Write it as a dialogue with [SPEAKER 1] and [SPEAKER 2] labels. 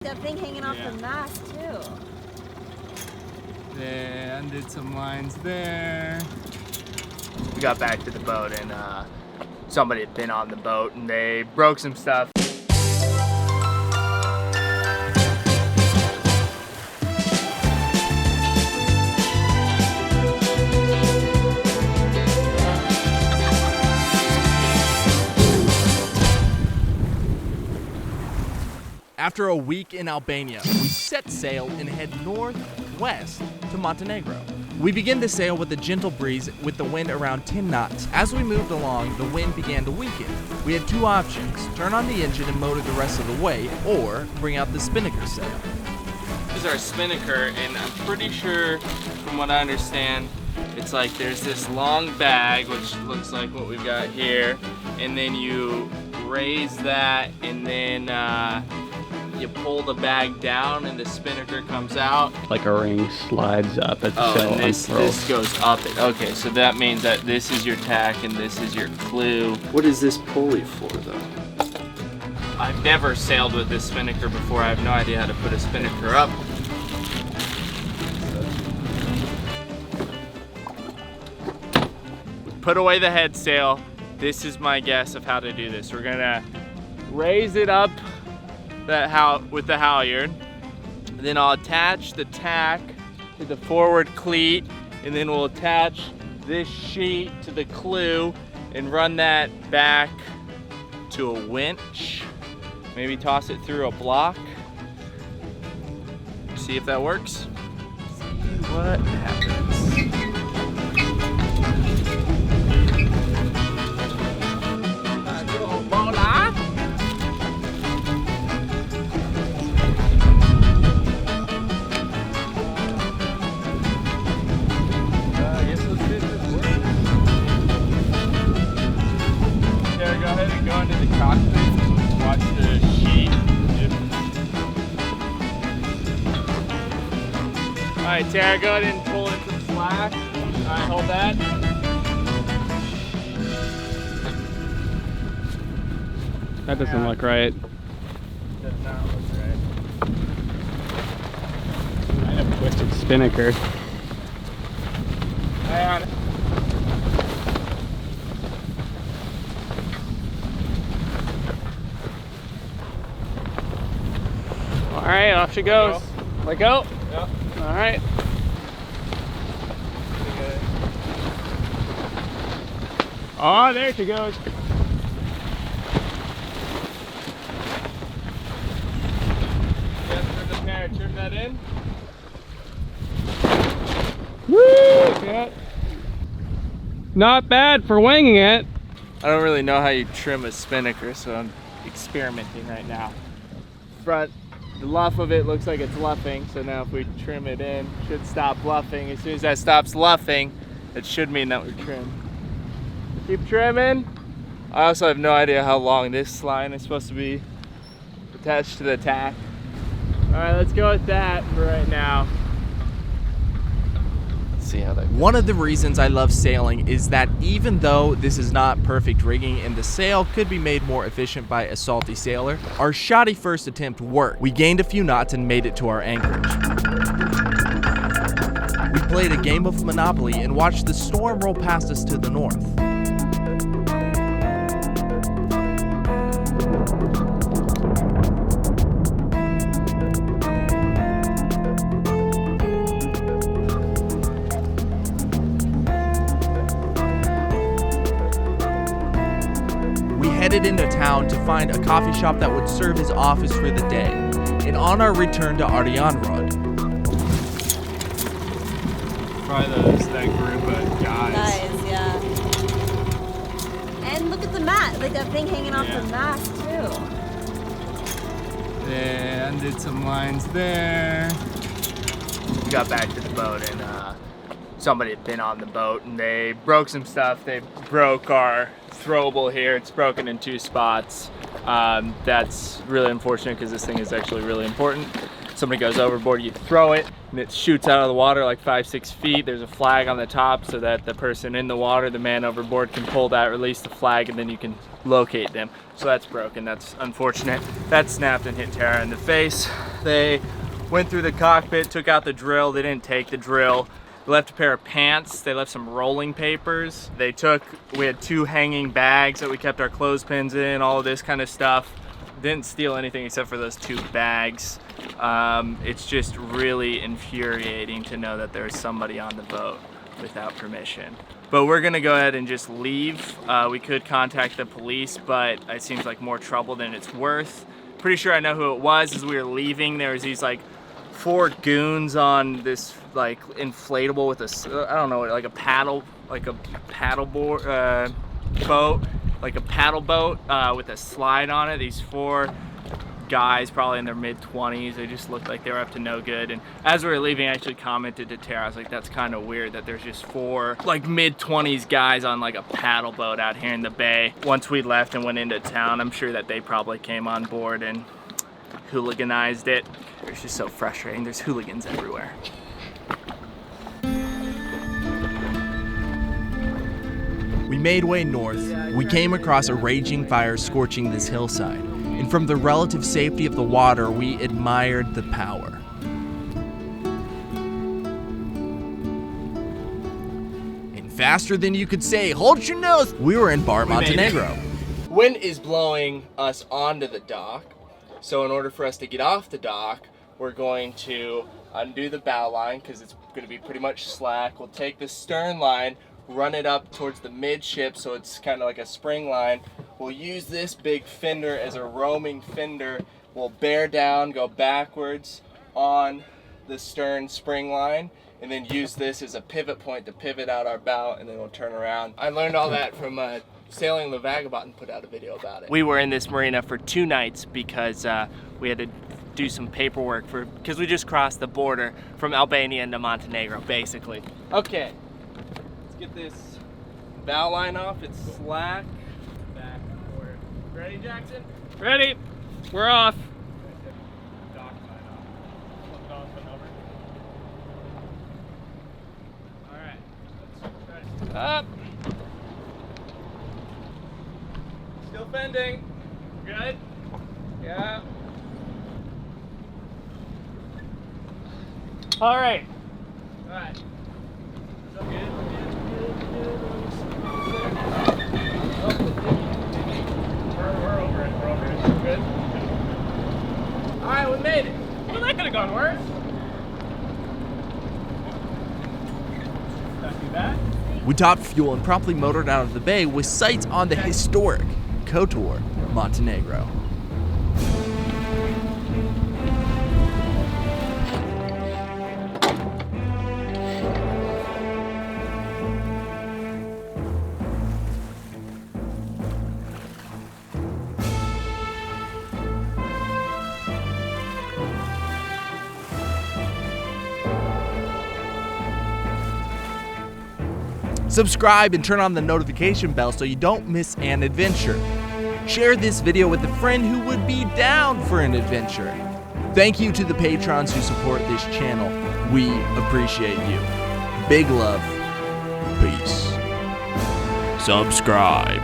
[SPEAKER 1] That thing hanging off the mast too.
[SPEAKER 2] There, undid some lines there. We got back to the boat and somebody had been on the boat and they broke some stuff.
[SPEAKER 3] After a week in Albania, we set sail and head northwest to Montenegro. We begin to sail with a gentle breeze with the wind around 10 knots. As we moved along, the wind began to weaken. We had two options: turn on the engine and motor the rest of the way, or bring out the spinnaker sail.
[SPEAKER 2] This is our spinnaker, and I'm pretty sure, from what I understand, it's like there's this long bag, which looks like what we've got here, and then you raise that, and then you pull the bag down and the spinnaker comes out.
[SPEAKER 4] Like a ring slides up at the sail.
[SPEAKER 2] And this goes up it. Okay, so that means that this is your tack and this is your clue.
[SPEAKER 5] What is this pulley for though?
[SPEAKER 2] I've never sailed with this spinnaker before. I have no idea how to put a spinnaker up. Put away the head sail. This is my guess of how to do this. We're gonna raise it up with the halyard. Then I'll attach the tack to the forward cleat, and then we'll attach this sheet to the clue and run that back to a winch. Maybe toss it through a block. See if that works. See what happens. Alright, Tara, go ahead and pull in some slack. Alright, hold that.
[SPEAKER 4] That doesn't look right.
[SPEAKER 2] Does not look right.
[SPEAKER 4] I have a twisted spinnaker.
[SPEAKER 2] Hang on.
[SPEAKER 4] Alright, off she goes. Let go.
[SPEAKER 2] Yep.
[SPEAKER 4] Alright. Oh, there she goes.
[SPEAKER 2] Yes, for the pair, trim that in.
[SPEAKER 4] Woo! Yeah. Not bad for winging it.
[SPEAKER 2] I don't really know how you trim a spinnaker, so I'm experimenting right now. Front, the luff of it looks like it's luffing, so now if we trim it in, it should stop luffing. As soon as that stops luffing, it should mean that we're trimmed. Keep trimming. I also have no idea how long this line is supposed to be attached to the tack. All right, let's go with that for right now. See how that goes.
[SPEAKER 3] One of the reasons I love sailing is that even though this is not perfect rigging and the sail could be made more efficient by a salty sailor, our shoddy first attempt worked. We gained a few knots and made it to our anchorage. We played a game of Monopoly and watched the storm roll past us to the north. Headed into town to find a coffee shop that would serve as office for the day, and on our return to Ardianrod.
[SPEAKER 2] Probably that group of guys.
[SPEAKER 1] Guys, yeah. And look at the mat, like that thing hanging off the mast too.
[SPEAKER 2] There, undid some lines there. We got back to the boat and somebody had been on the boat and they broke some stuff. They broke our throwable here. It's broken in 2 spots. That's really unfortunate because this thing is actually really important. somebody goes overboard, you throw it and it shoots out of the water like 5-6 feet. There's a flag on the top so that the person in the water, the man overboard, can pull that, release the flag, and then you can locate them. So that's broken. That's unfortunate. That snapped and hit Tara in the face. They went through the cockpit, took out the drill. They didn't take the drill. They left a pair of pants. They left some rolling papers. We had 2 hanging bags that we kept our clothespins in, all of this kind of stuff. Didn't steal anything except for those 2 bags. It's just really infuriating to know that there's somebody on the boat without permission. But we're gonna go ahead and just leave. We could contact the police, but it seems like more trouble than it's worth. Pretty sure I know who it was. As we were leaving, there was these like 4 goons on this like inflatable with a, I don't know, like a paddle board, boat, like a paddle boat with a slide on it. These 4 guys, probably in their mid-20s, they just looked like they were up to no good. And as we were leaving, I actually commented to Tara, I was like, that's kind of weird that there's just 4 like mid-20s guys on like a paddle boat out here in the bay. Once we left and went into town, I'm sure that they probably came on board and hooliganized it. It's just so frustrating. There's hooligans everywhere.
[SPEAKER 3] We made way north. We came across a raging fire scorching this hillside, and from the relative safety of the water, we admired the power. And faster than you could say, hold your nose, we were in Bar Montenegro.
[SPEAKER 2] Wind is blowing us onto the dock, so in order for us to get off the dock, we're going to undo the bow line because it's going to be pretty much slack. We'll take the stern line, run it up towards the midship so it's kind of like a spring line. We'll use this big fender as a roaming fender. We'll bear down, go backwards on the stern spring line, and then use this as a pivot point to pivot out our bow, and then we'll turn around. I learned all that from Sailing Liveaboard and put out a video about it. We were in this marina for 2 nights because we had to do some paperwork because we just crossed the border from Albania into Montenegro, basically. Okay, let's get this bow line off. It's slack. Back forward. Ready, Jackson?
[SPEAKER 4] Ready? We're off.
[SPEAKER 2] Dock line off. Flip off and over. All right. Let's try. Up. Still bending. Good? Yeah. All right. All right. So good. We're over it. We're over it. Good. All right, we made it. Well, that could have gone worse. Not too bad.
[SPEAKER 3] We topped fuel and promptly motored out of the bay with sights on the historic Kotor, Montenegro. Subscribe and turn on the notification bell so you don't miss an adventure. Share this video with a friend who would be down for an adventure. Thank you to the patrons who support this channel. We appreciate you. Big love. Peace. Subscribe.